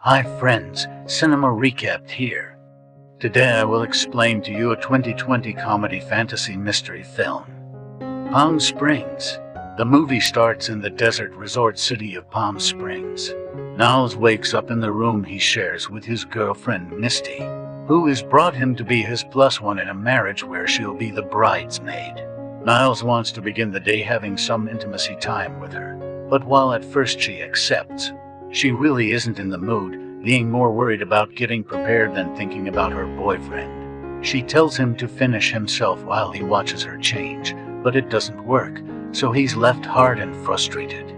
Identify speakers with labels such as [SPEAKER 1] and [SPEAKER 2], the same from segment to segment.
[SPEAKER 1] Hi friends, Cinema Recapped here. Today I will explain to you a 2020 comedy fantasy mystery film. Palm Springs. The movie starts in the desert resort city of Palm Springs. Niles wakes up in the room he shares with his girlfriend Misty, who has brought him to be his plus one in a marriage where she'll be the bridesmaid. Niles wants to begin the day having some intimacy time with her, but while at first she accepts, she really isn't in the mood, being more worried about getting prepared than thinking about her boyfriend. She tells him to finish himself while he watches her change, but it doesn't work, so he's left hard and frustrated.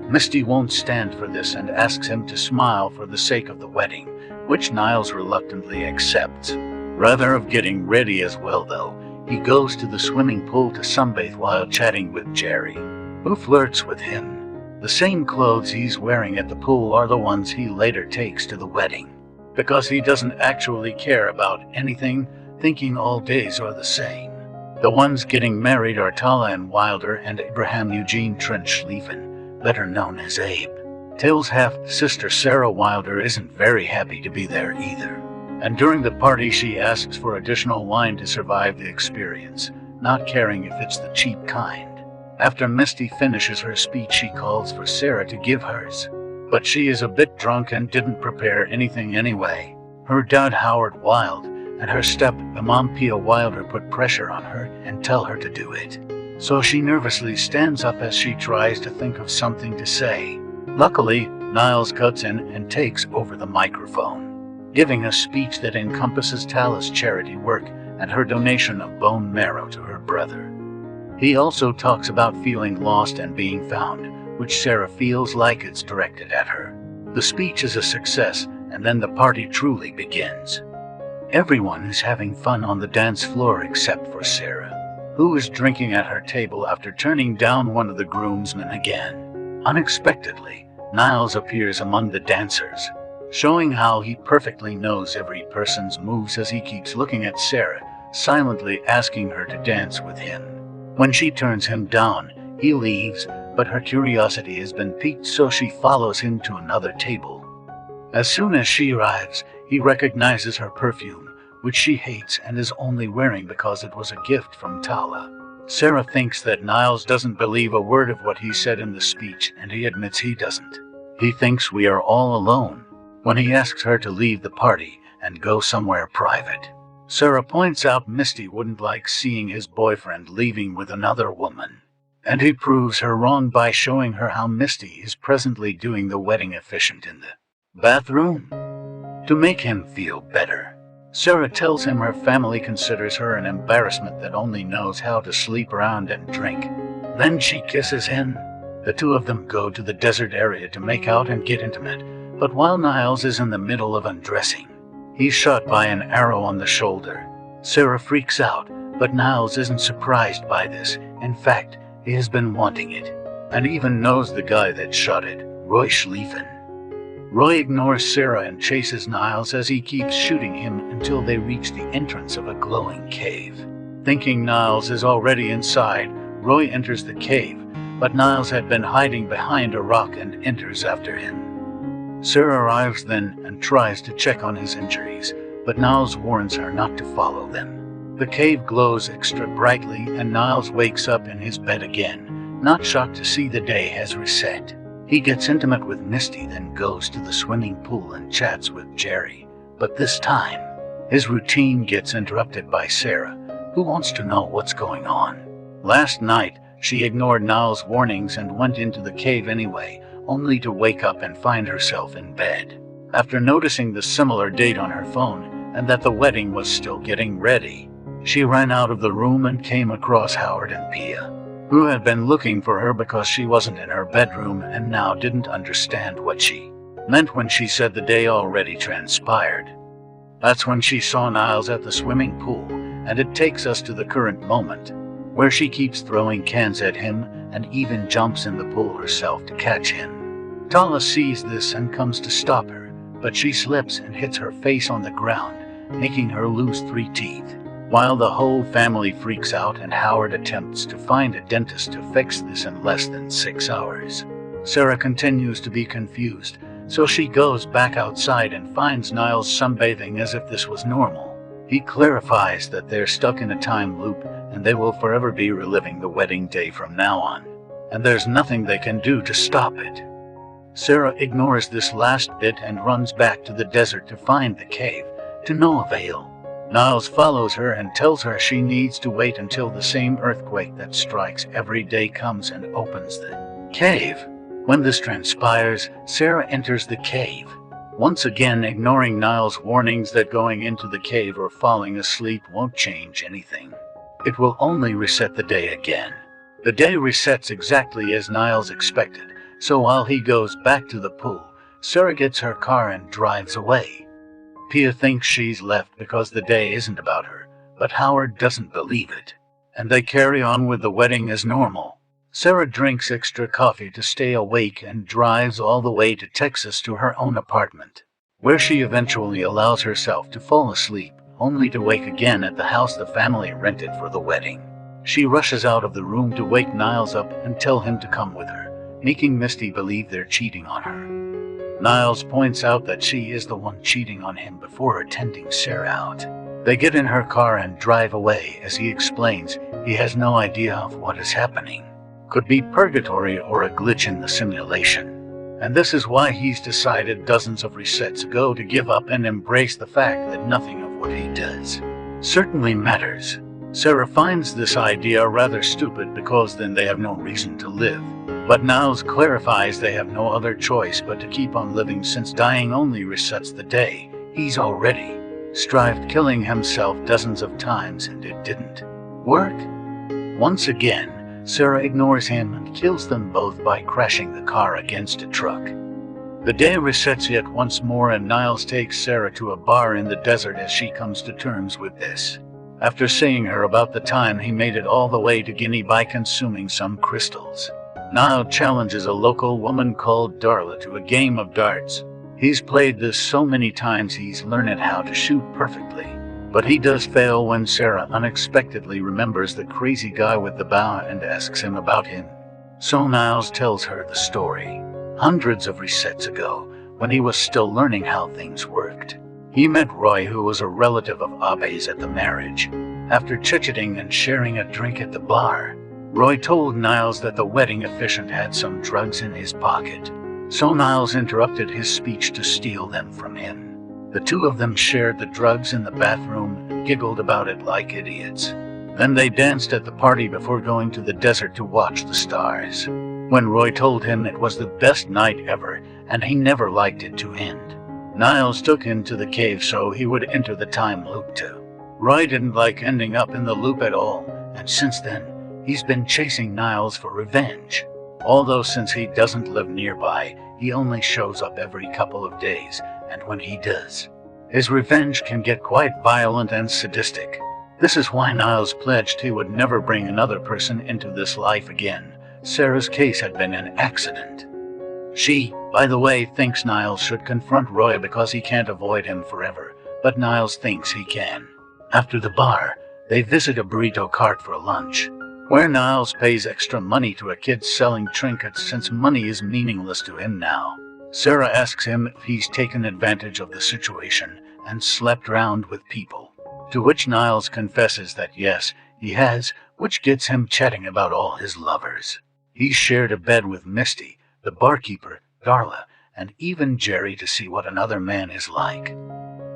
[SPEAKER 1] Misty won't stand for this and asks him to smile for the sake of the wedding, which Niles reluctantly accepts. Rather of getting ready as well though, he goes to the swimming pool to sunbathe while chatting with Jerry, who flirts with him. The same clothes he's wearing at the pool are the ones he later takes to the wedding. Because he doesn't actually care about anything, thinking all days are the same. The ones getting married are Tala and Wilder and Abraham Eugene Trent Schlieffen, better known as Abe. Till's half-sister Sarah Wilder isn't very happy to be there either. And during the party she asks for additional wine to survive the experience, not caring if it's the cheap kind. After Misty finishes her speech, she calls for Sarah to give hers. But she is a bit drunk and didn't prepare anything anyway. Her dad Howard Wild and her step-mom Pia Wilder put pressure on her and tell her to do it. So she nervously stands up as she tries to think of something to say. Luckily, Niles cuts in and takes over the microphone, giving a speech that encompasses Tala's charity work and her donation of bone marrow to her brother. He also talks about feeling lost and being found, which Sarah feels like it's directed at her. The speech is a success, and then the party truly begins. Everyone is having fun on the dance floor except for Sarah, who is drinking at her table after turning down one of the groomsmen again. Unexpectedly, Niles appears among the dancers, showing how he perfectly knows every person's moves as he keeps looking at Sarah, silently asking her to dance with him. When she turns him down, he leaves, but her curiosity has been piqued, so she follows him to another table. As soon as she arrives, he recognizes her perfume, which she hates and is only wearing because it was a gift from Tala. Sarah thinks that Niles doesn't believe a word of what he said in the speech, and he admits he doesn't. He thinks we are all alone when he asks her to leave the party and go somewhere private. Sarah points out Misty wouldn't like seeing his boyfriend leaving with another woman, and he proves her wrong by showing her how Misty is presently doing the wedding officiant in the bathroom. To make him feel better, Sarah tells him her family considers her an embarrassment that only knows how to sleep around and drink. Then she kisses him. The two of them go to the desert area to make out and get intimate, but while Niles is in the middle of undressing, he's shot by an arrow on the shoulder. Sarah freaks out, but Niles isn't surprised by this. In fact, he has been wanting it, and even knows the guy that shot it, Roy Schlieffen. Roy ignores Sarah and chases Niles as he keeps shooting him until they reach the entrance of a glowing cave. Thinking Niles is already inside, Roy enters the cave, but Niles had been hiding behind a rock and enters after him. Sarah arrives then and tries to check on his injuries, but Niles warns her not to follow them. The cave glows extra brightly and Niles wakes up in his bed again, not shocked to see the day has reset. He gets intimate with Misty, then goes to the swimming pool and chats with Jerry, but this time, his routine gets interrupted by Sarah, who wants to know what's going on. Last night, she ignored Niles' warnings and went into the cave anyway, only to wake up and find herself in bed. After noticing the similar date on her phone and that the wedding was still getting ready, she ran out of the room and came across Howard and Pia, who had been looking for her because she wasn't in her bedroom and now didn't understand what she meant when she said the day already transpired. That's when she saw Niles at the swimming pool, and it takes us to the current moment, where she keeps throwing cans at him and even jumps in the pool herself to catch him. Tala sees this and comes to stop her, but she slips and hits her face on the ground, making her lose 3 teeth. While the whole family freaks out and Howard attempts to find a dentist to fix this in less than 6 hours. Sarah continues to be confused, So she goes back outside and finds Niles sunbathing as if this was normal. He clarifies that they're stuck in a time loop and they will forever be reliving the wedding day from now on, and there's nothing they can do to stop it. Sarah ignores this last bit and runs back to the desert to find the cave, to no avail. Niles follows her and tells her she needs to wait until the same earthquake that strikes every day comes and opens the cave. When this transpires, Sarah enters the cave, once again ignoring Niles' warnings that going into the cave or falling asleep won't change anything. It will only reset the day again. The day resets exactly as Niles expected, so while he goes back to the pool, Sarah gets her car and drives away. Pia thinks she's left because the day isn't about her, but Howard doesn't believe it, and they carry on with the wedding as normal. Sarah drinks extra coffee to stay awake and drives all the way to Texas to her own apartment, where she eventually allows herself to fall asleep, only to wake again at the house the family rented for the wedding. She rushes out of the room to wake Niles up and tell him to come with her, making Misty believe they're cheating on her. Niles points out that she is the one cheating on him before attending Sarah out. They get in her car and drive away as he explains he has no idea of what is happening. Could be purgatory or a glitch in the simulation. And this is why he's decided dozens of resets ago to give up and embrace the fact that nothing of what he does certainly matters. Sarah finds this idea rather stupid because then they have no reason to live. But Niles clarifies they have no other choice but to keep on living since dying only resets the day. He's already strived killing himself dozens of times and it didn't work. Once again, Sarah ignores him and kills them both by crashing the car against a truck. The day resets yet once more and Niles takes Sarah to a bar in the desert as she comes to terms with this. After saying her about the time he made it all the way to Guinea by consuming some crystals, Niles challenges a local woman called Darla to a game of darts. He's played this so many times he's learned how to shoot perfectly. But he does fail when Sarah unexpectedly remembers the crazy guy with the bow and asks him about him. So Niles tells her the story. Hundreds of resets ago, when he was still learning how things worked, he met Roy, who was a relative of Abe's at the marriage. After chit-chatting and sharing a drink at the bar, Roy told Niles that the wedding officiant had some drugs in his pocket. So Niles interrupted his speech to steal them from him. The two of them shared the drugs in the bathroom and giggled about it like idiots. Then they danced at the party before going to the desert to watch the stars. When Roy told him it was the best night ever and he never liked it to end, Niles took him to the cave so he would enter the time loop too. Roy didn't like ending up in the loop at all, and since then, he's been chasing Niles for revenge. Although since he doesn't live nearby, he only shows up every couple of days, and when he does, his revenge can get quite violent and sadistic. This is why Niles pledged he would never bring another person into this life again. Sarah's case had been an accident. She, by the way, thinks Niles should confront Roy because he can't avoid him forever, but Niles thinks he can. After the bar, they visit a burrito cart for lunch, where Niles pays extra money to a kid selling trinkets since money is meaningless to him now. Sarah asks him if he's taken advantage of the situation and slept around with people, to which Niles confesses that yes, he has, which gets him chatting about all his lovers. He's shared a bed with Misty, the barkeeper, Darla, and even Jerry to see what another man is like.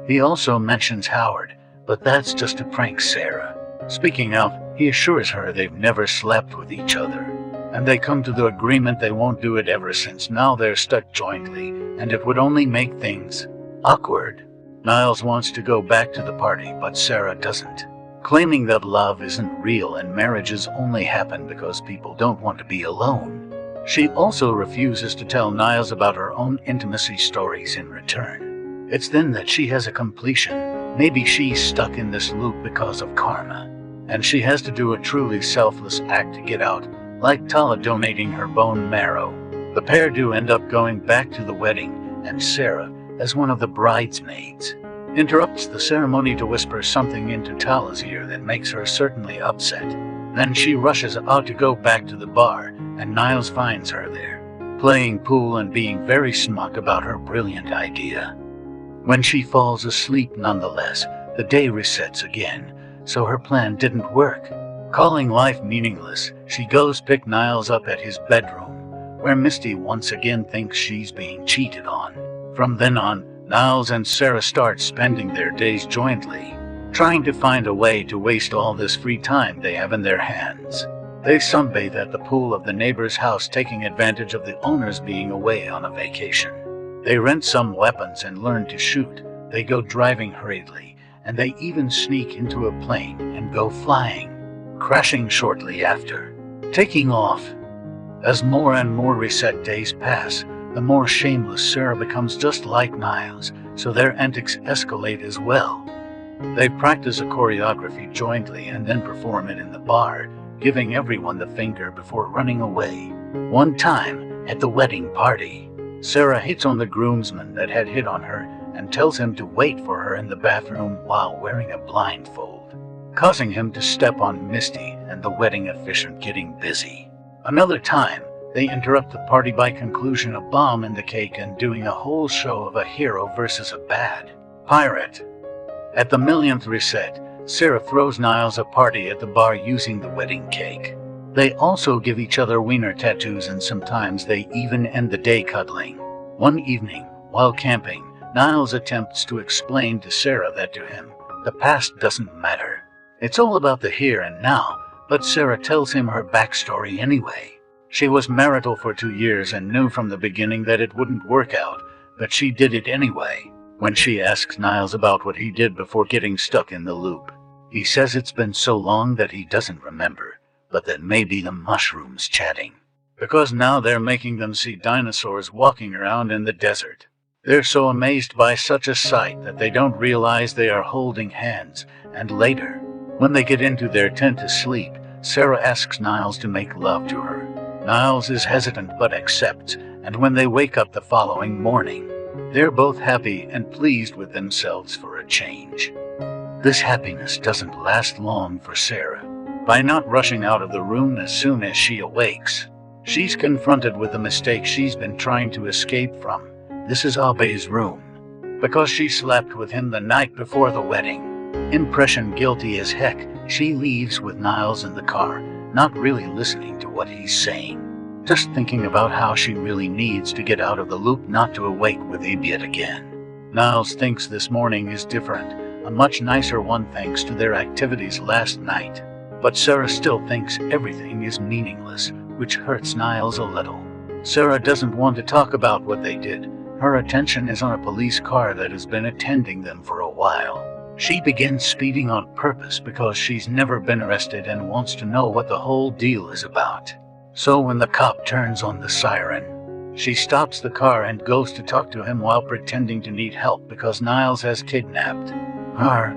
[SPEAKER 1] He also mentions Howard, but that's just to prank Sarah. Speaking of, he assures her they've never slept with each other, and they come to the agreement they won't do it ever since now they're stuck jointly, and it would only make things awkward. Niles wants to go back to the party, but Sarah doesn't, claiming that love isn't real and marriages only happen because people don't want to be alone. She also refuses to tell Niles about her own intimacy stories in return. It's then that she has a completion. Maybe she's stuck in this loop because of karma, and she has to do a truly selfless act to get out, like Tala donating her bone marrow. The pair do end up going back to the wedding, and Sarah, as one of the bridesmaids, interrupts the ceremony to whisper something into Tala's ear that makes her certainly upset. Then she rushes out to go back to the bar, and Niles finds her there. playing pool and being very smug about her brilliant idea. When she falls asleep nonetheless, the day resets again, so her plan didn't work. Calling life meaningless, she goes pick Niles up at his bedroom, where Misty once again thinks she's being cheated on. From then on, Niles and Sarah start spending their days jointly, trying to find a way to waste all this free time they have in their hands. They sunbathe at the pool of the neighbor's house, taking advantage of the owners being away on a vacation. They rent some weapons and learn to shoot. They go driving hurriedly, and they even sneak into a plane and go flying, crashing shortly after, taking off. As more and more reset days pass, the more shameless Sarah becomes, just like Niles, so their antics escalate as well. They practice a choreography jointly and then perform it in the bar, giving everyone the finger before running away. One time, at the wedding party, Sarah hits on the groomsman that had hit on her and tells him to wait for her in the bathroom while wearing a blindfold, causing him to step on Misty and the wedding officiant getting busy. Another time, they interrupt the party by conclusion a bomb in the cake and doing a whole show of a hero versus a bad pirate. At the millionth reset, Sarah throws Niles a party at the bar using the wedding cake. They also give each other wiener tattoos, and sometimes they even end the day cuddling. One evening, while camping, Niles attempts to explain to Sarah that to him, the past doesn't matter. It's all about the here and now, but Sarah tells him her backstory anyway. She was marital for 2 years and knew from the beginning that it wouldn't work out, but she did it anyway. When she asks Niles about what he did before getting stuck in the loop, he says it's been so long that he doesn't remember, but that maybe the mushrooms chatting. Because now they're making them see dinosaurs walking around in the desert. They're so amazed by such a sight that they don't realize they are holding hands, and later, when they get into their tent to sleep, Sarah asks Niles to make love to her. Niles is hesitant but accepts, and when they wake up the following morning, they're both happy and pleased with themselves for a change. This happiness doesn't last long for Sarah. By not rushing out of the room as soon as she awakes, she's confronted with the mistake she's been trying to escape from. This is Abe's room, because she slept with him the night before the wedding. Impression guilty as heck, she leaves with Niles in the car, not really listening to what he's saying, just thinking about how she really needs to get out of the loop not to awake with Abe yet again. Niles thinks this morning is different, a much nicer one thanks to their activities last night. But Sarah still thinks everything is meaningless, which hurts Niles a little. Sarah doesn't want to talk about what they did. Her attention is on a police car that has been attending them for a while. She begins speeding on purpose because she's never been arrested and wants to know what the whole deal is about. So when the cop turns on the siren, she stops the car and goes to talk to him while pretending to need help because Niles has kidnapped her.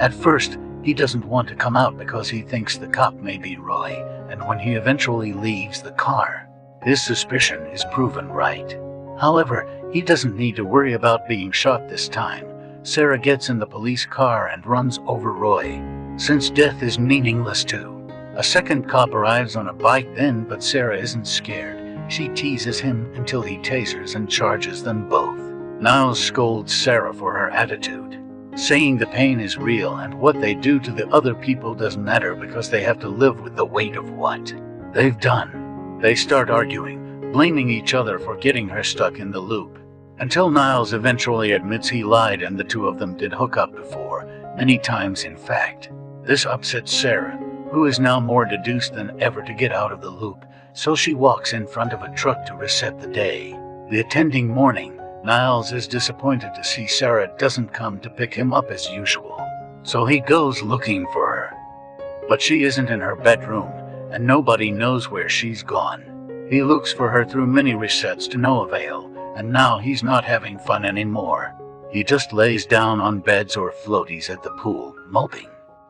[SPEAKER 1] At first, he doesn't want to come out because he thinks the cop may be Roy, and when he eventually leaves the car, his suspicion is proven right. However, he doesn't need to worry about being shot this time. Sarah gets in the police car and runs over Roy, since death is meaningless too. A second cop arrives on a bike then, but Sarah isn't scared. She teases him until he tasers and charges them both. Niles scolds Sarah for her attitude, saying the pain is real and what they do to the other people doesn't matter because they have to live with the weight of what they've done. They start arguing, blaming each other for getting her stuck in the loop, until Niles eventually admits he lied and the two of them did hook up before, many times in fact. This upsets Sarah, who is now more deduced than ever to get out of the loop, so she walks in front of a truck to reset the day. The attending morning, Niles is disappointed to see Sarah doesn't come to pick him up as usual, so he goes looking for her. But she isn't in her bedroom, and nobody knows where she's gone. He looks for her through many resets to no avail, and now he's not having fun anymore. He just lays down on beds or floaties at the pool, moping.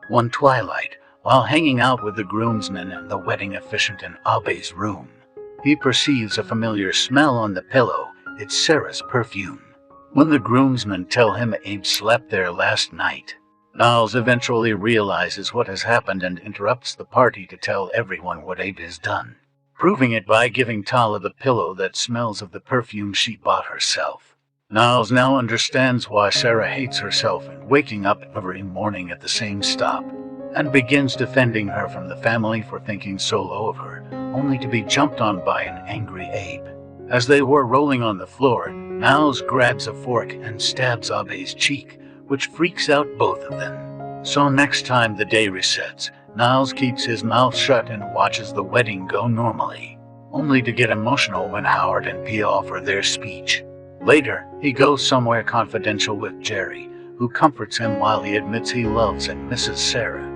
[SPEAKER 1] One twilight, while hanging out with the groomsmen and the wedding officiant in Abe's room, he perceives a familiar smell on the pillow. It's Sarah's perfume. When the groomsmen tell him Abe slept there last night, Niles eventually realizes what has happened and interrupts the party to tell everyone what Abe has done. proving it by giving Tala the pillow that smells of the perfume she bought herself. Niles now understands why Sarah hates herself and waking up every morning at the same stop, and begins defending her from the family for thinking so low of her, only to be jumped on by an angry Abe. As they were rolling on the floor, Niles grabs a fork and stabs Abe's cheek, which freaks out both of them. So next time the day resets, Niles keeps his mouth shut and watches the wedding go normally, only to get emotional when Howard and Pia offer their speech. Later, he goes somewhere confidential with Jerry, who comforts him while he admits he loves and misses Sarah.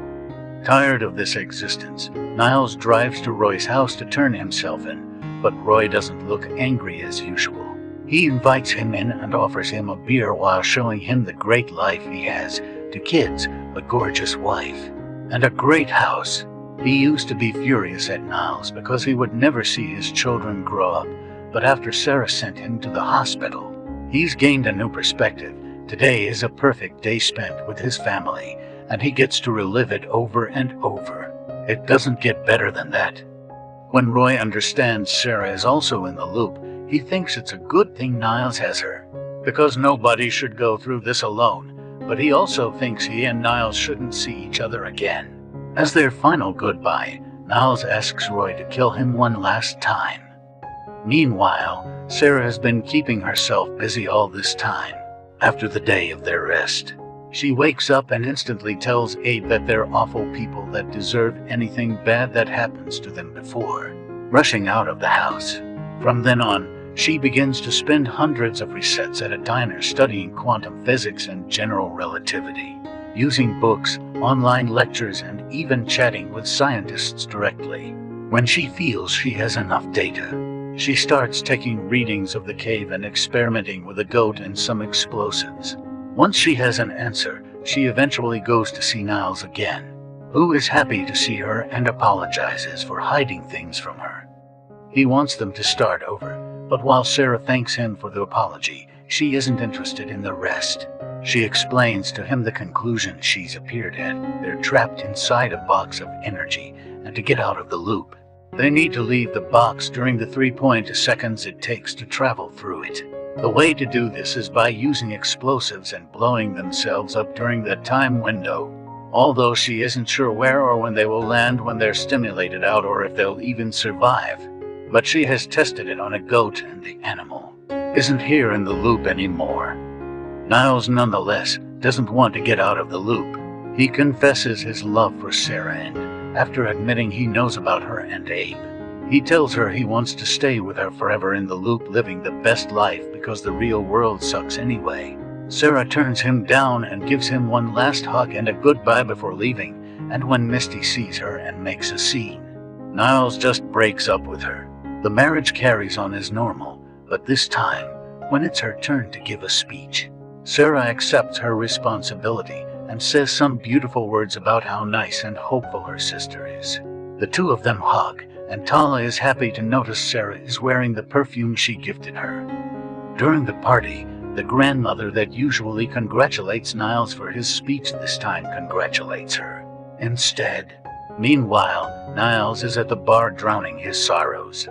[SPEAKER 1] Tired of this existence, Niles drives to Roy's house to turn himself in, but Roy doesn't look angry as usual. He invites him in and offers him a beer while showing him the great life he has, two kids, a gorgeous wife, and a great house. He used to be furious at Niles because he would never see his children grow up, but after Sarah sent him to the hospital, he's gained a new perspective. Today is a perfect day spent with his family, and he gets to relive it over and over. It doesn't get better than that. When Roy understands Sarah is also in the loop, he thinks it's a good thing Niles has her, because nobody should go through this alone, but he also thinks he and Niles shouldn't see each other again. As their final goodbye, Niles asks Roy to kill him one last time. Meanwhile, Sarah has been keeping herself busy all this time. After the day of their rest, she wakes up and instantly tells Abe that they're awful people that deserve anything bad that happens to them before rushing out of the house. From then on, she begins to spend hundreds of resets at a diner studying quantum physics and general relativity, using books, online lectures, and even chatting with scientists directly. When she feels she has enough data, she starts taking readings of the cave and experimenting with a goat and some explosives. Once she has an answer, she eventually goes to see Niles again, who is happy to see her and apologizes for hiding things from her. He wants them to start over, but while Sarah thanks him for the apology, she isn't interested in the rest. She explains to him the conclusion she's appeared at. They're trapped inside a box of energy, and to get out of the loop, they need to leave the box during the 3.2 seconds it takes to travel through it. The way to do this is by using explosives and blowing themselves up during that time window, although she isn't sure where or when they will land when they're stimulated out or if they'll even survive. But she has tested it on a goat and the animal isn't here in the loop anymore. Niles nonetheless doesn't want to get out of the loop. He confesses his love for Sarah and, after admitting he knows about her and Abe, he tells her he wants to stay with her forever in the loop, living the best life because the real world sucks anyway. Sarah turns him down and gives him one last hug and a goodbye before leaving, and when Misty sees her and makes a scene, Niles just breaks up with her. The marriage carries on as normal, but this time, when it's her turn to give a speech, Sarah accepts her responsibility and says some beautiful words about how nice and hopeful her sister is. The two of them hug, and Tala is happy to notice Sarah is wearing the perfume she gifted her. During the party, the grandmother that usually congratulates Niles for his speech this time congratulates her instead. Meanwhile, Niles is at the bar drowning his sorrows.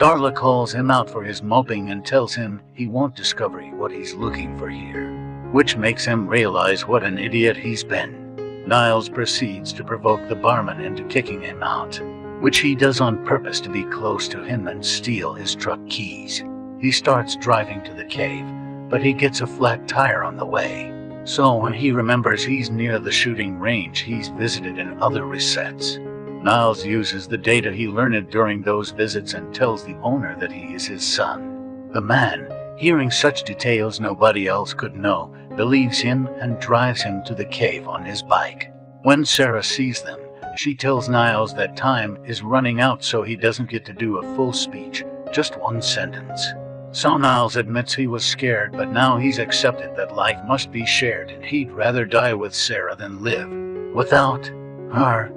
[SPEAKER 1] Darla calls him out for his moping and tells him he won't discover what he's looking for here, which makes him realize what an idiot he's been. Niles proceeds to provoke the barman into kicking him out, which he does on purpose to be close to him and steal his truck keys. He starts driving to the cave, but he gets a flat tire on the way. So when he remembers he's near the shooting range he's visited in other resets, Niles uses the data he learned during those visits and tells the owner that he is his son. The man, hearing such details nobody else could know, believes him and drives him to the cave on his bike. When Sarah sees them, she tells Niles that time is running out, so he doesn't get to do a full speech, just one sentence. So Niles admits he was scared, but now he's accepted that life must be shared and he'd rather die with Sarah than live without her.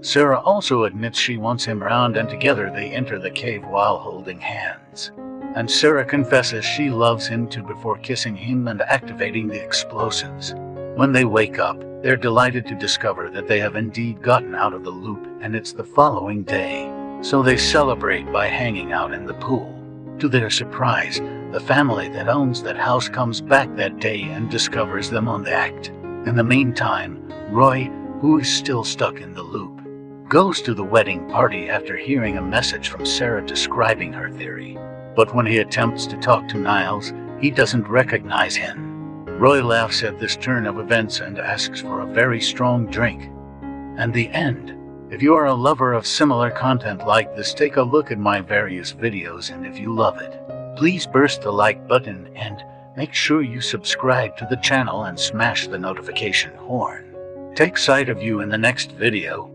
[SPEAKER 1] Sarah also admits she wants him around, and together they enter the cave while holding hands. And Sarah confesses she loves him too before kissing him and activating the explosives. When they wake up, they're delighted to discover that they have indeed gotten out of the loop, and it's the following day. So they celebrate by hanging out in the pool. To their surprise, the family that owns that house comes back that day and discovers them on the act. In the meantime, Roy, who is still stuck in the loop, goes to the wedding party after hearing a message from Sarah describing her theory. But when he attempts to talk to Niles, he doesn't recognize him. Roy laughs at this turn of events and asks for a very strong drink. And the end. If you are a lover of similar content like this, take a look at my various videos, and if you love it, please burst the like button and make sure you subscribe to the channel and smash the notification horn. Take sight of you in the next video.